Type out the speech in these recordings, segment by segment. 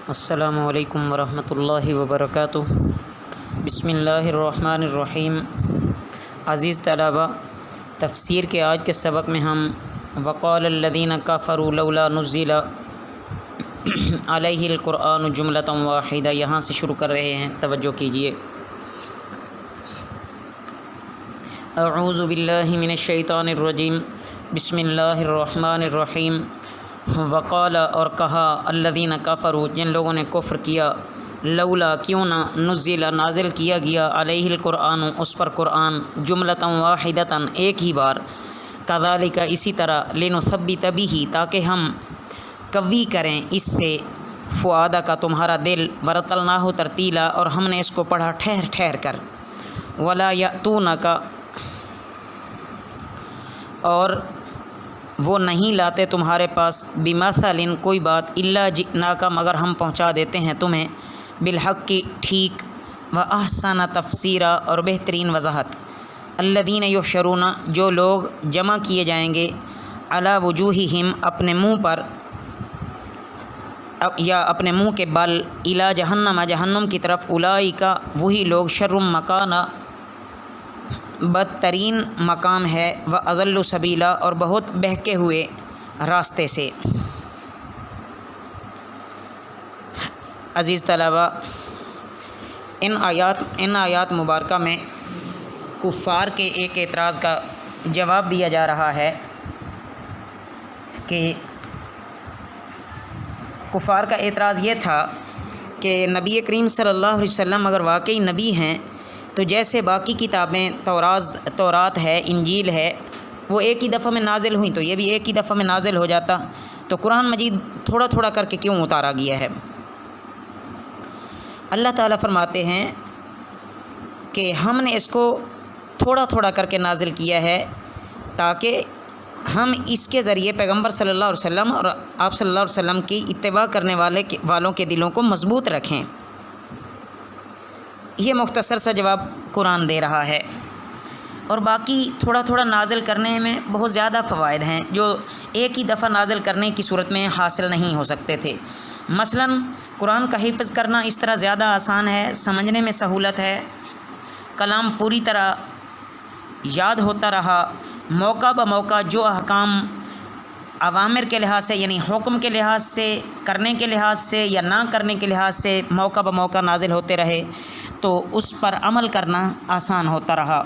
السلام علیکم ورحمۃ اللہ وبرکاتہ۔ بسم اللہ الرحمن الرحیم۔ عزیز طلباء، تفسیر کے آج کے سبق میں ہم وقال الذین کفروا لولا نزل علیہ القرآن جملۃ واحدہ یہاں سے شروع کر رہے ہیں، توجہ کیجیے۔ اعوذ باللہ من الشیطان الرجیم، بسم اللہ الرحمن الرحیم۔ وقال اور کہا الذین کفروا جن لوگوں نے کفر کیا، لولا کیوں نہ، نزل نازل کیا گیا، علیہ القرآن اس پر قرآن، جملۃ واحدۃ ایک ہی بار، کذالک اسی طرح، لنثبت بہ تاکہ ہم قوی کریں اس سے، فؤادہ کا تمہارا دل، ورتلناہ ترتیلا اور ہم نے اس کو پڑھا ٹھہر ٹھہر کر، ولا یأتونک اور وہ نہیں لاتے تمہارے پاس، بمثل کوئی بات، الا جئناک مگر ہم پہنچا دیتے ہیں تمہیں، بالحق کی ٹھیک، واحسن تفسیرا اور بہترین وضاحت، الذین یحشرون جو لوگ جمع کیے جائیں گے، علی وجوہہم اپنے منہ پر یا اپنے منہ کے بل، الی جہنم جہنم کی طرف، اولئک وہی لوگ، شر مکانا بدترین مقام ہے، واضل سبیلا اور بہت بہکے ہوئے راستے سے۔ عزیز طلباء، ان آیات مبارکہ میں کفار کے ایک اعتراض کا جواب دیا جا رہا ہے کہ کفار کا اعتراض یہ تھا کہ نبی کریم صلی اللہ علیہ وسلم اگر واقعی نبی ہیں تو جیسے باقی کتابیں تورات ہے، انجیل ہے، وہ ایک ہی دفعہ میں نازل ہوئیں تو یہ بھی ایک ہی دفعہ میں نازل ہو جاتا، تو قرآن مجید تھوڑا تھوڑا کر کے کیوں اتارا گیا ہے؟ اللہ تعالیٰ فرماتے ہیں کہ ہم نے اس کو تھوڑا تھوڑا کر کے نازل کیا ہے تاکہ ہم اس کے ذریعے پیغمبر صلی اللہ علیہ وسلم اور آپ صلی اللہ علیہ وسلم کی اتباع کرنے والوں کے دلوں کو مضبوط رکھیں۔ یہ مختصر سا جواب قرآن دے رہا ہے، اور باقی تھوڑا تھوڑا نازل کرنے میں بہت زیادہ فوائد ہیں جو ایک ہی دفعہ نازل کرنے کی صورت میں حاصل نہیں ہو سکتے تھے۔ مثلا قرآن کا حفظ کرنا اس طرح زیادہ آسان ہے، سمجھنے میں سہولت ہے، کلام پوری طرح یاد ہوتا رہا، موقع بموقع جو احکام اوامر کے لحاظ سے یعنی حکم کے لحاظ سے، کرنے کے لحاظ سے یا نہ کرنے کے لحاظ سے موقع بموقع نازل ہوتے رہے تو اس پر عمل کرنا آسان ہوتا رہا۔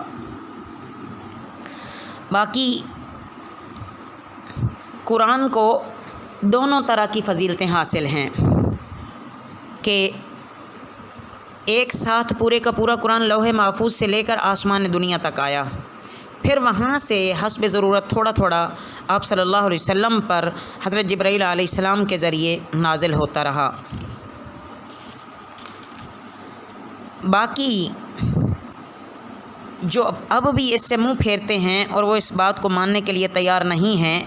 باقی قرآن کو دونوں طرح کی فضیلتیں حاصل ہیں کہ ایک ساتھ پورے کا پورا قرآن لوح محفوظ سے لے کر آسمان دنیا تک آیا، پھر وہاں سے حسب ضرورت تھوڑا تھوڑا آپ صلی اللہ علیہ وسلم پر حضرت جبرائیل علیہ السلام کے ذریعے نازل ہوتا رہا۔ باقی جو اب بھی اس سے منہ پھیرتے ہیں اور وہ اس بات کو ماننے کے لیے تیار نہیں ہیں،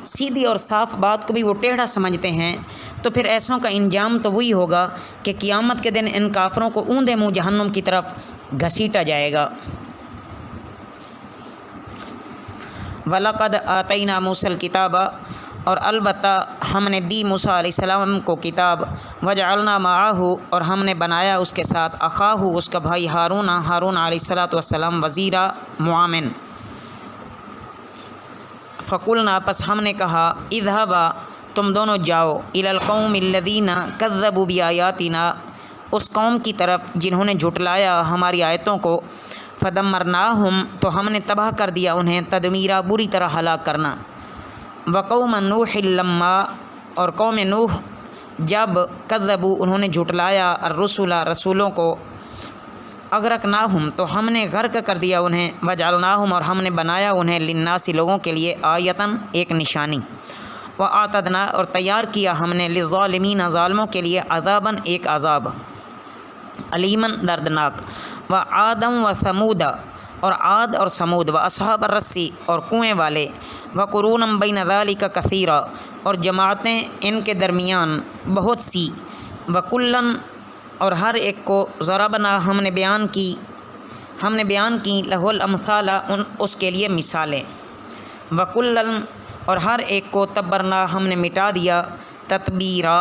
سیدھی اور صاف بات کو بھی وہ ٹیڑھا سمجھتے ہیں، تو پھر ایسوں کا انجام تو وہی ہوگا کہ قیامت کے دن ان کافروں کو اوندے منہ جہنم کی طرف گھسیٹا جائے گا۔ وَلَقَدْ آتَيْنَا مُوسَى الْكِتَابَ اور البتہ ہم نے دی موسیٰ علیہ السلام کو کتاب، وَجَعَلْنَا مَعَهُ اور ہم نے بنایا اس کے ساتھ، أَخَاهُ اس کا بھائی ہارون علیہ السلام وزیرا معاون، فَقُلْنَا پس ہم نے کہا، اذهبا تم دونوں جاؤ، إِلَى الْقَوْمِ الَّذِينَ كَذَّبُوا بِآيَاتِنَا اس قوم کی طرف جنہوں نے جھٹلایا ہماری آیتوں کو، فَدَمَّرْنَاهُمْ تو ہم نے تباہ کر دیا انہیں، تدمیرا بری طرح ہلاک کرنا، وقوم نوح لما اور قوم نوح جب، کذبوا انہوں نے جھٹلایا، الرسل رسولوں کو، اغرقناہم تو ہم نے غرق کر دیا انہیں، وجعلناہم اور ہم نے بنایا انہیں، للناس لوگوں کے لیے، آیتاً ایک نشانی، واعتدنا اور تیار کیا ہم نے، للظالمین ظالموں کے لیے، عذاباً ایک عذاب، علیماً دردناک، وعاداً وثمود اور عاد اور سمود، واصحاب الرسی اور کنویں والے، وقرونا بین ذلک کثیرا اور جماعتیں ان کے درمیان بہت سی، وکلاً اور ہر ایک کو، ضربنا ہم نے بیان کی لہ الامثال اس کے لیے مثالیں، وکلاً اور ہر ایک کو، تبرنا ہم نے مٹا دیا، تتبیرا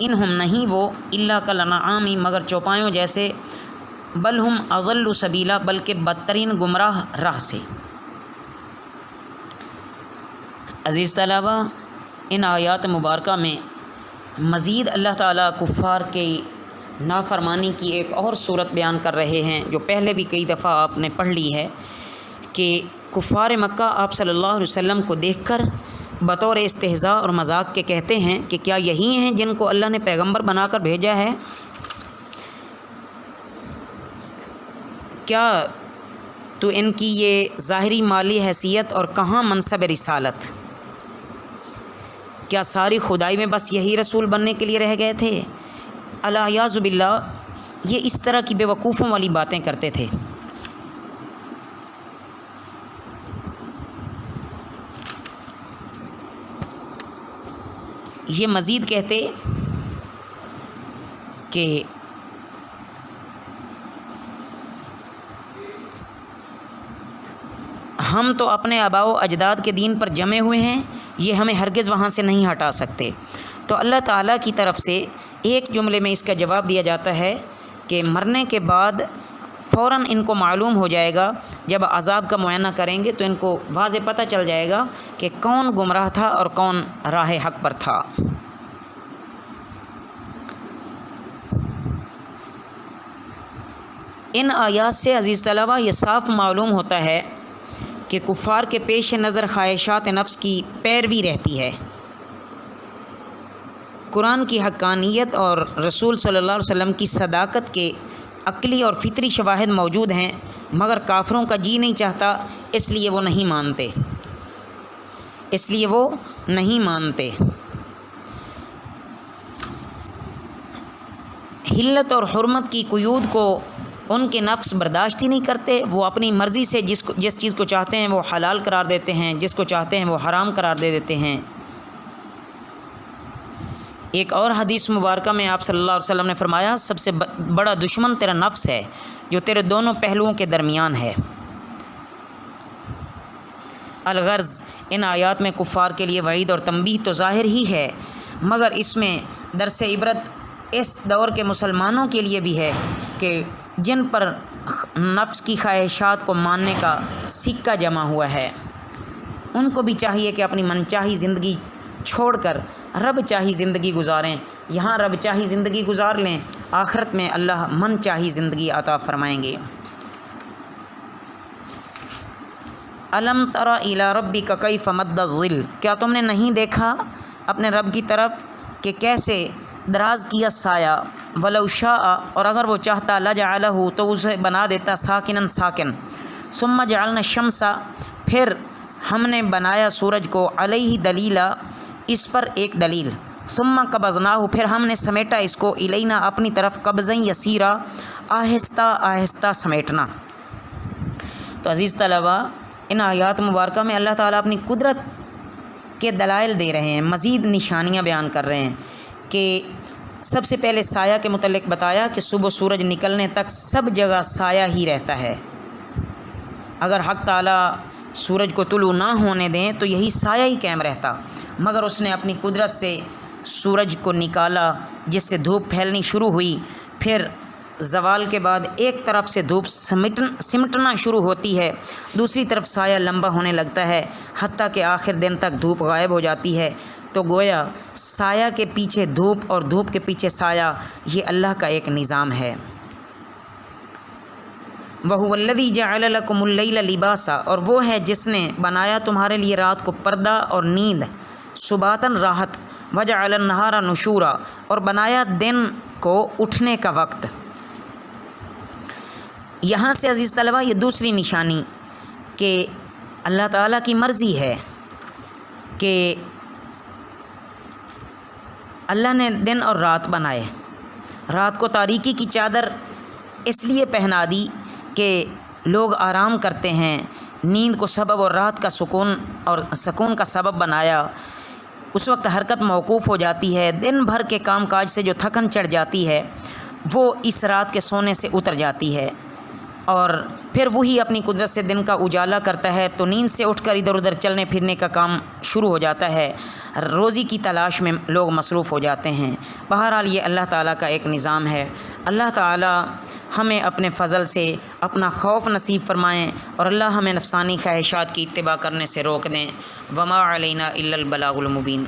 انہم نہیں وہ الا کالانعام مگر چوپایوں جیسے، بل ہم اضل سبیلا بلکہ بدترین گمراہ راہ سے۔ عزیز طلبہ، ان آیات مبارکہ میں مزید اللہ تعالیٰ کفار کی نافرمانی کی ایک اور صورت بیان کر رہے ہیں، جو پہلے بھی کئی دفعہ آپ نے پڑھ لی ہے، کہ کفار مکہ آپ صلی اللہ علیہ وسلم کو دیکھ کر بطور استہزاء اور مذاق کے کہتے ہیں کہ کیا یہی ہیں جن کو اللہ نے پیغمبر بنا کر بھیجا ہے؟ کیا تو ان کی یہ ظاہری مالی حیثیت اور کہاں منصب رسالت؟ کیا ساری خدائی میں بس یہی رسول بننے کے لیے رہ گئے تھے؟ الیاذ باللہ، یہ اس طرح کی بے وقوفوں والی باتیں کرتے تھے۔ یہ مزید کہتے کہ ہم تو اپنے آباء و اجداد کے دین پر جمے ہوئے ہیں، یہ ہمیں ہرگز وہاں سے نہیں ہٹا سکتے۔ تو اللہ تعالیٰ کی طرف سے ایک جملے میں اس کا جواب دیا جاتا ہے کہ مرنے کے بعد فوراً ان کو معلوم ہو جائے گا، جب عذاب کا معائنہ کریں گے تو ان کو واضح پتہ چل جائے گا کہ کون گمراہ تھا اور کون راہ حق پر تھا۔ ان آیات سے عزیز طلبہ یہ صاف معلوم ہوتا ہے کہ کفار کے پیش نظر خواہشات نفس کی پیروی رہتی ہے۔ قرآن کی حقانیت اور رسول صلی اللہ علیہ وسلم کی صداقت کے عقلی اور فطری شواہد موجود ہیں، مگر کافروں کا جی نہیں چاہتا، اس لیے وہ نہیں مانتے۔ حلت اور حرمت کی قیود کو ان کے نفس برداشت ہی نہیں کرتے، وہ اپنی مرضی سے جس چیز کو چاہتے ہیں وہ حلال قرار دیتے ہیں، جس کو چاہتے ہیں وہ حرام قرار دے دیتے ہیں۔ ایک اور حدیث مبارکہ میں آپ صلی اللہ علیہ وسلم نے فرمایا، سب سے بڑا دشمن تیرا نفس ہے جو تیرے دونوں پہلوؤں کے درمیان ہے۔ الغرض، ان آیات میں کفار کے لیے وعید اور تنبیہ تو ظاہر ہی ہے، مگر اس میں درس عبرت اس دور کے مسلمانوں کے لیے بھی ہے کہ جن پر نفس کی خواہشات کو ماننے کا سکہ جمع ہوا ہے، ان کو بھی چاہیے کہ اپنی من چاہی زندگی چھوڑ کر رب چاہی زندگی گزاریں۔ یہاں رب چاہی زندگی گزار لیں، آخرت میں اللہ من چاہی زندگی عطا فرمائیں گے۔ الم تر الی ربک کیف مد الظل، کیا تم نے نہیں دیکھا اپنے رب کی طرف کہ کیسے دراز کیا سایہ، ولو شاء، اور اگر وہ چاہتا لجعلہ تو اسے بنا دیتا ساکنا ساکن، ثم جعلنا الشمس، پھر ہم نے بنایا سورج کو، علیہ دلیلا، اس پر ایک دلیل، ثم قبضناہ، پھر ہم نے سمیٹا اس کو، الینا، اپنی طرف، قبضا یسیرا، آہستہ آہستہ سمیٹنا۔ تو عزیز طلبہ، ان آیات مبارکہ میں اللہ تعالیٰ اپنی قدرت کے دلائل دے رہے ہیں، مزید نشانیاں بیان کر رہے ہیں کہ سب سے پہلے سایہ کے متعلق بتایا کہ صبح سورج نکلنے تک سب جگہ سایہ ہی رہتا ہے۔ اگر حق تعالیٰ سورج کو طلوع نہ ہونے دیں تو یہی سایہ ہی قائم رہتا، مگر اس نے اپنی قدرت سے سورج کو نکالا، جس سے دھوپ پھیلنی شروع ہوئی، پھر زوال کے بعد ایک طرف سے دھوپ سمٹنا شروع ہوتی ہے، دوسری طرف سایہ لمبا ہونے لگتا ہے، حتیٰ کہ آخر دن تک دھوپ غائب ہو جاتی ہے۔ تو گویا سایہ کے پیچھے دھوپ اور دھوپ کے پیچھے سایہ، یہ اللہ کا ایک نظام ہے۔ وَهُوَ الَّذِي جَعَلَ لَكُمُ اللَّيْلَ لِبَاسًا، اور وہ ہے جس نے بنایا تمہارے لیے رات کو پردہ اور نیند، سباتاً راحت، وَجَعَلَ النَّهَارَ نُشُورًا، اور بنایا دن کو اٹھنے کا وقت۔ یہاں سے عزیز طلبہ یہ دوسری نشانی کہ اللہ تعالیٰ کی مرضی ہے کہ اللہ نے دن اور رات بنائے، رات کو تاریکی کی چادر اس لیے پہنا دی کہ لوگ آرام کرتے ہیں، نیند کو سبب اور رات کا سکون کا سبب بنایا، اس وقت حرکت موقوف ہو جاتی ہے، دن بھر کے کام کاج سے جو تھکن چڑھ جاتی ہے وہ اس رات کے سونے سے اتر جاتی ہے۔ اور پھر وہی اپنی قدرت سے دن کا اجالا کرتا ہے تو نیند سے اٹھ کر ادھر ادھر چلنے پھرنے کا کام شروع ہو جاتا ہے، روزی کی تلاش میں لوگ مصروف ہو جاتے ہیں۔ بہرحال یہ اللہ تعالیٰ کا ایک نظام ہے۔ اللہ تعالیٰ ہمیں اپنے فضل سے اپنا خوف نصیب فرمائیں اور اللہ ہمیں نفسانی خواہشات کی اتباع کرنے سے روک دیں۔ وما علینا الا البلاغ المبین۔